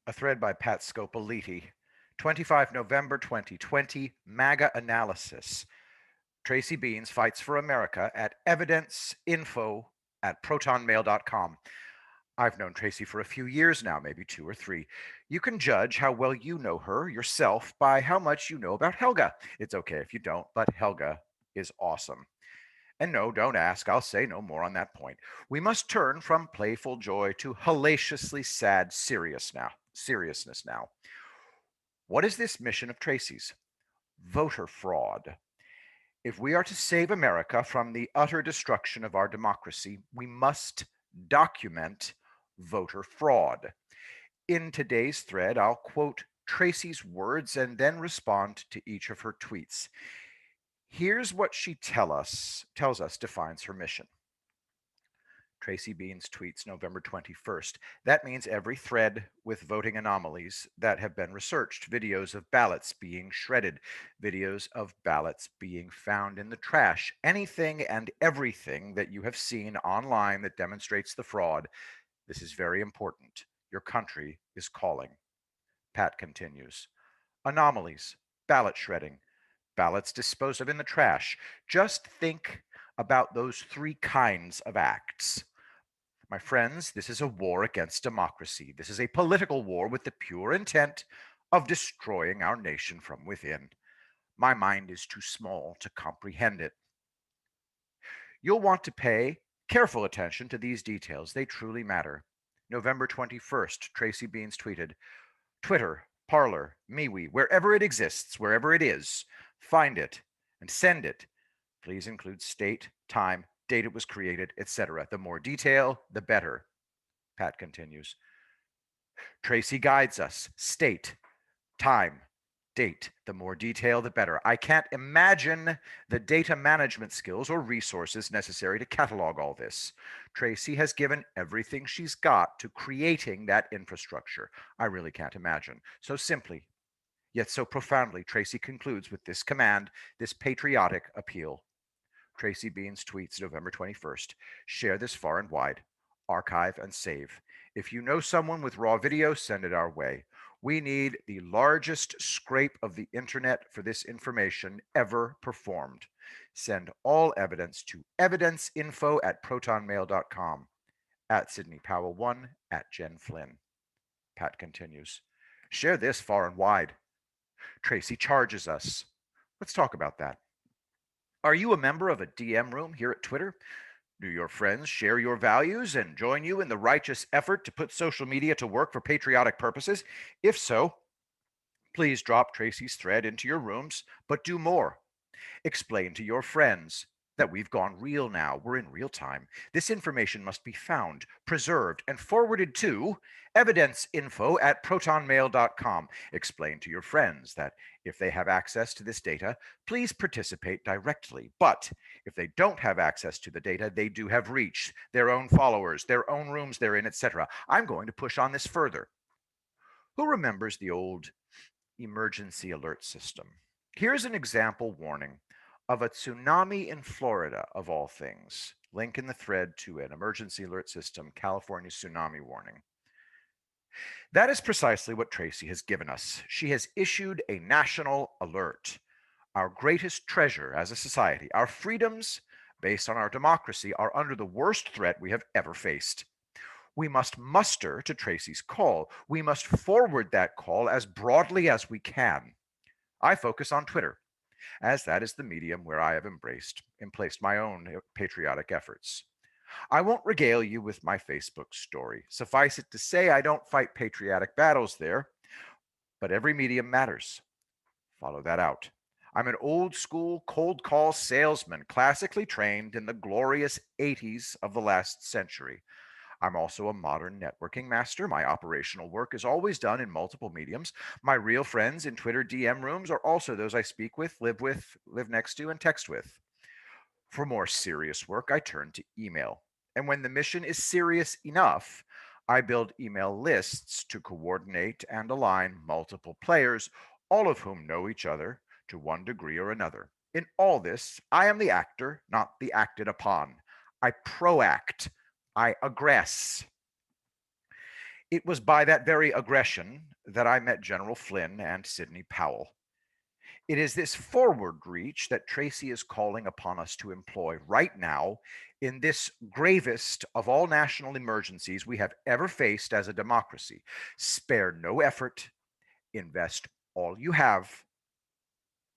A thread by Pat Scopoliti. 25 November 2020, MAGA analysis. Tracy Beans fights for America at evidenceinfo at protonmail.com. I've known Tracy for a few years now, maybe 2 or 3. You can judge how well you know her yourself by how much you know about Helga. It's okay if you don't, but Helga is awesome. And no, don't ask. I'll say no more on that point. We must turn from playful joy to hellaciously sad seriousness now. What is this mission of Tracy's? Voter fraud. If we are to save America from the utter destruction of our democracy, we must document voter fraud. In today's thread, I'll quote Tracy's words and then respond to each of her tweets. Here's what she tells us defines her mission. Tracy Beans tweets November 21st. That means every thread with voting anomalies that have been researched, videos of ballots being shredded, videos of ballots being found in the trash, anything and everything that you have seen online that demonstrates the fraud. This is very important. Your country is calling. Pat continues. Anomalies, ballot shredding, ballots disposed of in the trash. Just think about those three kinds of acts. My friends, this is a war against democracy. This is a political war with the pure intent of destroying our nation from within. My mind is too small to comprehend it. You'll want to pay careful attention to these details. They truly matter. November 21st, Tracy Beans tweeted, Twitter, Parler, MeWe, wherever it exists, wherever it is, find it and send it. Please include state, time, date it was created, etc. The more detail, the better. Pat continues. Tracy guides us. State, time, date. The more detail, the better. I can't imagine the data management skills or resources necessary to catalog all this. Tracy has given everything she's got to creating that infrastructure. I really can't imagine. So simply, yet so profoundly, Tracy concludes with this command, this patriotic appeal. Tracy Beans tweets November 21st. Share this far and wide. Archive and save. If you know someone with raw video, send it our way. We need the largest scrape of the internet for this information ever performed. Send all evidence to evidenceinfo at protonmail.com. At Sidney Powell 1, at Jen Flynn. Pat continues. Share this far and wide. Tracy charges us. Let's talk about that. Are you a member of a DM room here at Twitter? Do your friends share your values and join you in the righteous effort to put social media to work for patriotic purposes? If so, please drop Tracy's thread into your rooms, but do more. Explain to your friends that we've gone real now. We're in real time. This information must be found, preserved, and forwarded to evidenceinfo at protonmail.com. Explain to your friends that if they have access to this data, please participate directly. But if they don't have access to the data, they do have reach, their own followers, their own rooms they're in, etc. I'm going to push on this further. Who remembers the old emergency alert system? Here's an example warning of a tsunami in Florida, of all things. Link in the thread to an emergency alert system, California tsunami warning. That is precisely what Tracy has given us. She has issued a national alert. Our greatest treasure as a society, our freedoms based on our democracy, are under the worst threat we have ever faced. We must muster to Tracy's call. We must forward that call as broadly as we can. I focus on Twitter, as that is the medium where I have emplaced my own patriotic efforts. I won't regale you with my Facebook story. Suffice it to say, I don't fight patriotic battles there, but every medium matters. Follow that out. I'm an old school cold call salesman, classically trained in the glorious 80s of the last century. I'm also a modern networking master. My operational work is always done in multiple mediums. My real friends in Twitter DM rooms are also those I speak with, live next to, and text with. For more serious work, I turn to email. And when the mission is serious enough, I build email lists to coordinate and align multiple players, all of whom know each other to one degree or another. In all this, I am the actor, not the acted upon. I proact. I aggress. It was by that very aggression that I met General Flynn and Sidney Powell. It is this forward reach that Tracy is calling upon us to employ right now in this gravest of all national emergencies we have ever faced as a democracy. Spare no effort, invest all you have,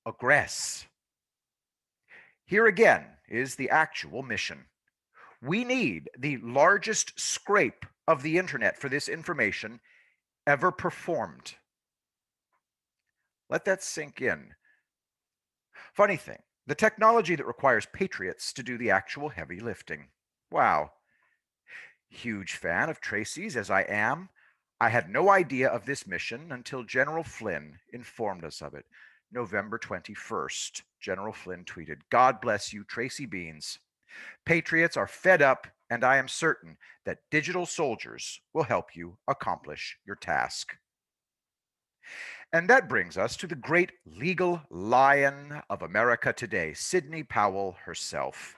aggress. Here again is the actual mission. We need the largest scrape of the internet for this information ever performed. Let that sink in. Funny thing, the technology that requires patriots to do the actual heavy lifting. Wow. Huge fan of Tracy's as I am. I had no idea of this mission until General Flynn informed us of it. November 21st, General Flynn tweeted, "God bless you, Tracy Beans. Patriots are fed up, and I am certain that digital soldiers will help you accomplish your task." And that brings us to the great legal lion of America today, Sidney Powell herself.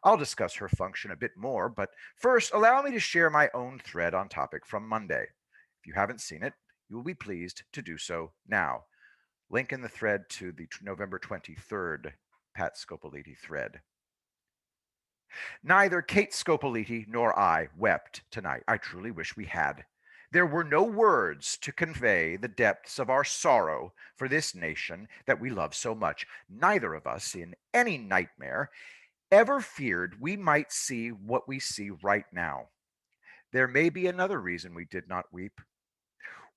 I'll discuss her function a bit more, but first, allow me to share my own thread on topic from Monday. If you haven't seen it, you will be pleased to do so now. Link in the thread to the November 23rd Pat Scopoliti thread. Neither Kate Scopoliti nor I wept tonight. I truly wish we had. There were no words to convey the depths of our sorrow for this nation that we love so much. Neither of us, in any nightmare, ever feared we might see what we see right now. There may be another reason we did not weep.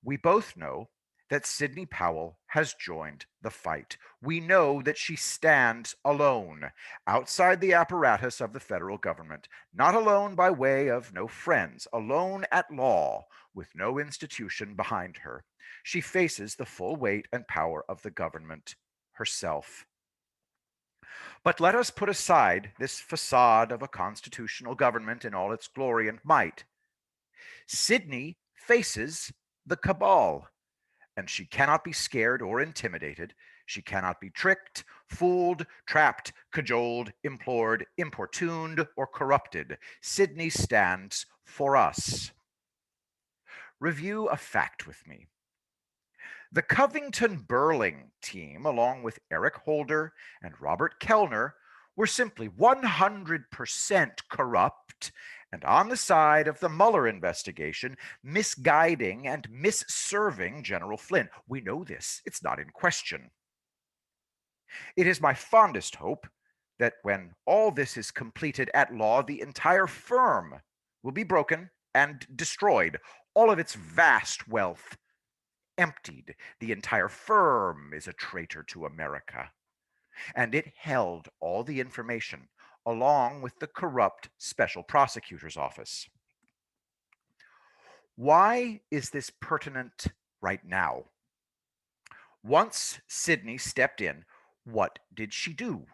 We both know that Sidney Powell has joined the fight. We know that she stands alone outside the apparatus of the federal government, not alone by way of no friends, alone at law with no institution behind her. She faces the full weight and power of the government herself. But let us put aside this facade of a constitutional government in all its glory and might. Sidney faces the cabal, and she cannot be scared or intimidated. She cannot be tricked, fooled, trapped, cajoled, implored, importuned, or corrupted. Sidney stands for us. Review a fact with me. The Covington Burling team, along with Eric Holder and Robert Kellner, were simply 100% corrupt and on the side of the Mueller investigation, misguiding and misserving General Flynn. We know this. It's not in question. It is my fondest hope that when all this is completed at law, the entire firm will be broken and destroyed, all of its vast wealth emptied. The entire firm is a traitor to America. And it held all the information along with the corrupt special prosecutor's office. Why is this pertinent right now? Once Sidney stepped in, what did she do?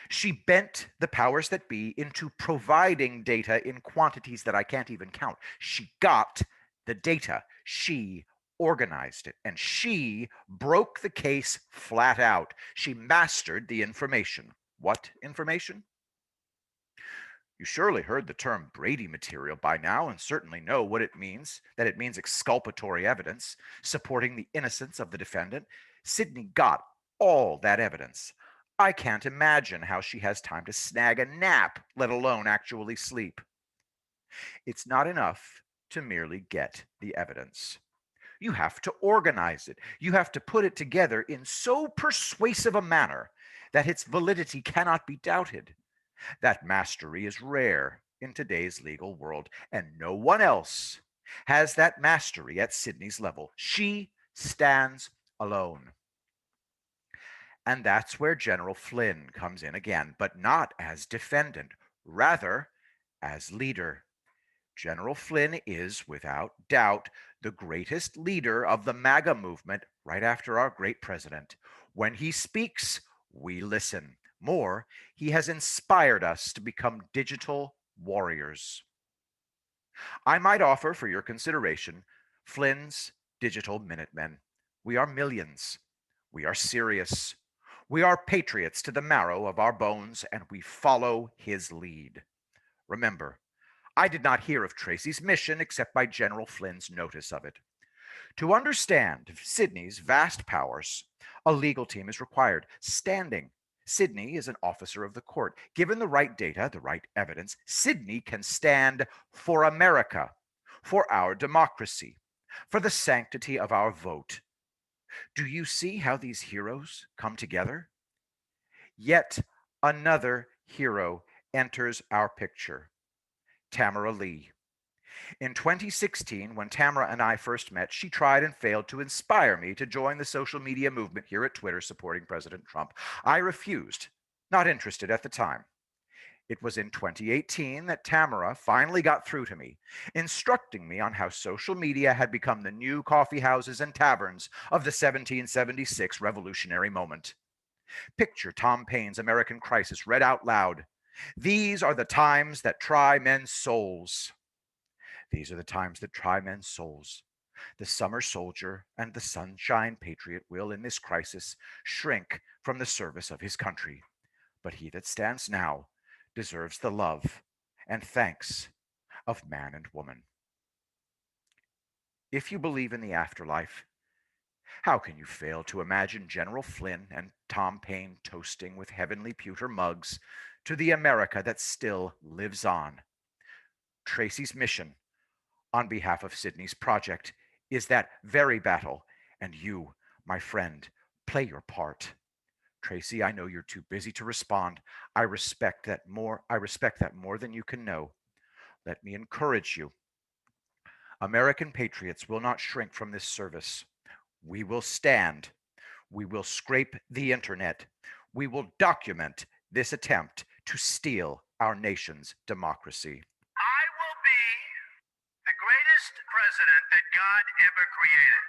She bent the powers that be into providing data in quantities that I can't even count. She got the data. She organized it, and she broke the case flat out. She mastered the information. What information? You surely heard the term Brady material by now and certainly know what it means, that it means exculpatory evidence supporting the innocence of the defendant. Sidney got all that evidence. I can't imagine how she has time to snag a nap, let alone actually sleep. It's not enough to merely get the evidence. You have to organize it. You have to put it together in so persuasive a manner that its validity cannot be doubted. That mastery is rare in today's legal world, and no one else has that mastery at Sidney's level. She stands alone. And that's where General Flynn comes in again, but not as defendant, rather as leader. General Flynn is, without doubt, the greatest leader of the MAGA movement right after our great president. When he speaks, we listen. More, he has inspired us to become digital warriors. I might offer for your consideration Flynn's Digital Minutemen. We are millions. We are serious. We are patriots to the marrow of our bones, and we follow his lead. Remember, I did not hear of Tracy's mission except by General Flynn's notice of it. To understand Sydney's vast powers, a legal team is required. Standing. Sydney is an officer of the court. Given the right data, the right evidence, Sydney can stand for America, for our democracy, for the sanctity of our vote. Do you see how these heroes come together? Yet another hero enters our picture, Tamara Lee. In 2016, when Tamara and I first met, she tried and failed to inspire me to join the social media movement here at Twitter supporting President Trump. I refused, not interested at the time. It was in 2018 that Tamara finally got through to me, instructing me on how social media had become the new coffee houses and taverns of the 1776 revolutionary moment. Picture Tom Paine's American Crisis read out loud. These are the times that try men's souls. These are the times that try men's souls. The summer soldier and the sunshine patriot will, in this crisis, shrink from the service of his country. But he that stands now deserves the love and thanks of man and woman. If you believe in the afterlife, how can you fail to imagine General Flynn and Tom Paine toasting with heavenly pewter mugs to the America that still lives on? Tracy's mission on behalf of Sydney's project is that very battle, and you, my friend, play your part. Tracy, I know you're too busy to respond. I respect that more than you can know. Let me encourage you. American patriots will not shrink from this service. We will stand. We will scrape the internet. We will document this attempt to steal our nation's democracy. I will be the greatest president that God ever created.